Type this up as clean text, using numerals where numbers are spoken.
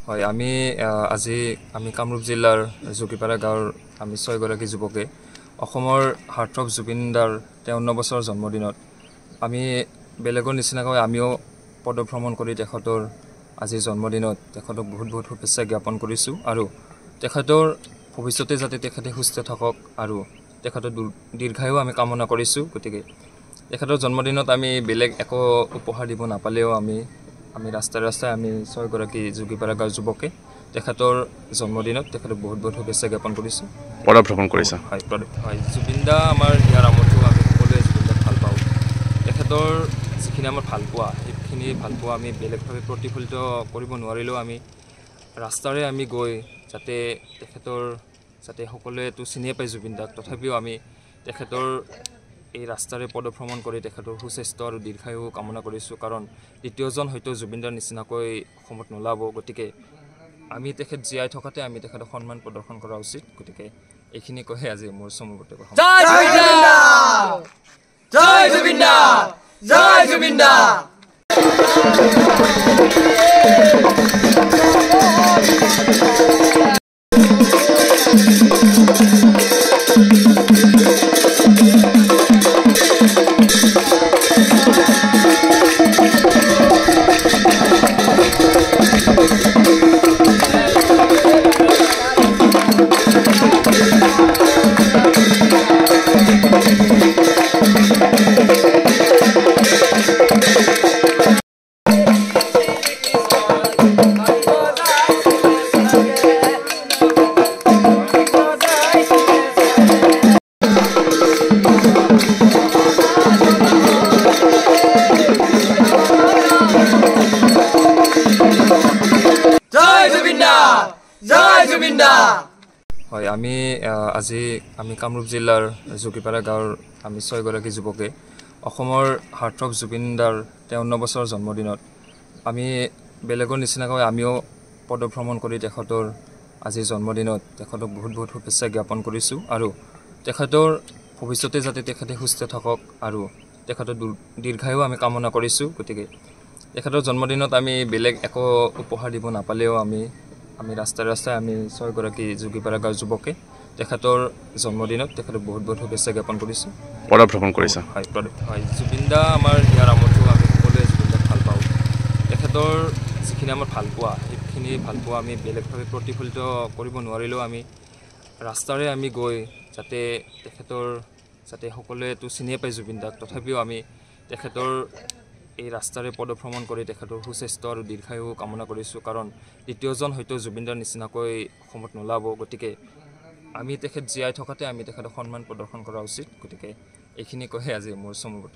হয় আমি আজি আমি কামৰূপ জিলাৰ জুকিপাৰা গাঁৱৰ আমি 6 গৰাকী যুৱকে অসমৰ হাৰ্টথ্ৰব জুবিন দাৰ 53 বছৰ জন্মদিনত আমি বেলেগৰ নিচিনাকৈ আমিও পদভ্ৰমণ কৰি তেখেতৰ আজি জন্মদিনত তেখেতক বহুত বহুত শুভেচ্ছা জ্ঞাপন কৰিছোঁ আৰু তেখেতৰ ভৱিষ্যতে যাতে তেখেতে সুস্থ থাকক আৰু তেখেতৰ দীৰ্ঘায়ু আমি কামনা কৰিছোঁ। গতিকে তেখেতৰ জন্মদিনত আমি বেলেগ একো উপহাৰ দিব নাপালেও আমি ৰাস্তাই ৰাস্তাই আমি 6 গৰাকী জুকিপাৰা গাঁৱৰ যুৱকে তেখেতৰ জন্মদিনত তেখেতক বহুত বহুত শুভেচ্ছা জ্ঞাপন কৰিছোঁ। পদভ্ৰমণ কৰিছা? হয় জুবিন দা আমাৰ ইয়াৰ আমঠু আমি সকলোৱে জুবিন দাক ভাল পাওঁ। তেখেতৰ যিখিনি আমাৰ ভালপোৱা সেইখিনি ভালপোৱা আমি বেলেগভাৱে প্ৰতিফলিত কৰিব নোৱাৰিলেও আমি ৰাস্তাৰে আমি গৈ যাতে তেখেতৰ যাতে সকলোৱেতো চিনিয়ে পায় জুবিন দাক, তথাপিও আমি তেখেতৰ এই ৰাস্তাৰে পদভ্ৰমণ কৰি তেখেতৰ সুস্বাস্থ্য আৰু দীৰ্ঘায়ু কামনা কৰিছোঁ। কাৰণ দ্বিতীয়জন হয়তো জুবিন দাৰ নিচিনাকৈ অসমত নোলাব। গতিকে আমি তেখেত জীয়াই থকাতে আমি তেখেতক সন্মান প্ৰদৰ্শন কৰা উচিত। গতিকে এইখিনি কৈহে আজি মোৰ চমুকৈ হয় আমি আজি আমি কামৰূপ জিলাৰ জুকিপাৰা গাঁৱৰ আমি 6 গৰাকী যুৱকে অসমৰ হাৰ্টথ্ৰব জুবিন দাৰ 53 বছৰ জন্মদিনত আমি বেলেগৰ নিচিনাকৈ আমিও পদভ্ৰমণ কৰি তেখেতৰ আজি জন্মদিনত তেখেতক বহুত বহুত শুভেচ্ছা জ্ঞাপন কৰিছোঁ আৰু তেখেতৰ ভৱিষ্যতে যাতে তেখেতে সুস্থ থাকক আৰু তেখেতৰ দীৰ্ঘায়ু আমি কামনা কৰিছোঁ। গতিকে তেখেতৰ জন্মদিনত আমি বেলেগ একো উপহাৰ দিব নাপালেও আমি ৰাস্তাই ৰাস্তাই আমি 6 গৰাকী জুকিপাৰা গাঁৱৰ যুৱকে তেখেতৰ জন্মদিনত তেখেতক বহুত বহুত শুভেচ্ছা জ্ঞাপন কৰিছোঁ। পদভ্ৰমণ কৰিছা? হয় জুবিন দা আমাৰ ইয়াৰ আমঠু আমি সকলোৱে জুবিন দাক ভাল পাওঁ। তেখেতৰ যিখিনি আমাৰ ভালপোৱা সেইখিনি ভালপোৱা আমি বেলেগভাৱে প্ৰতিফলিত কৰিব নোৱাৰিলেও আমি ৰাস্তাৰে আমি গৈ যাতে তেখেতৰ যাতে সকলোৱেতো চিনিয়ে পায় জুবিন দাক, তথাপিও আমি তেখেতৰ এই ৰাস্তাৰে পদভ্ৰমণ কৰি তেখেতৰ সুস্বাস্থ্য আৰু দীৰ্ঘায়ু কামনা কৰিছোঁ। কাৰণ দ্বিতীয়জন হয়তো জুবিন দাৰ নিচিনাকৈ অসমত নোলাব। গতিকে আমি তেখেত জীয়াই থকাতে আমি তেখেতক সন্মান প্ৰদৰ্শন কৰা উচিত। গতিকে এইখিনি কৈহে আজি মোৰ চমুকৈ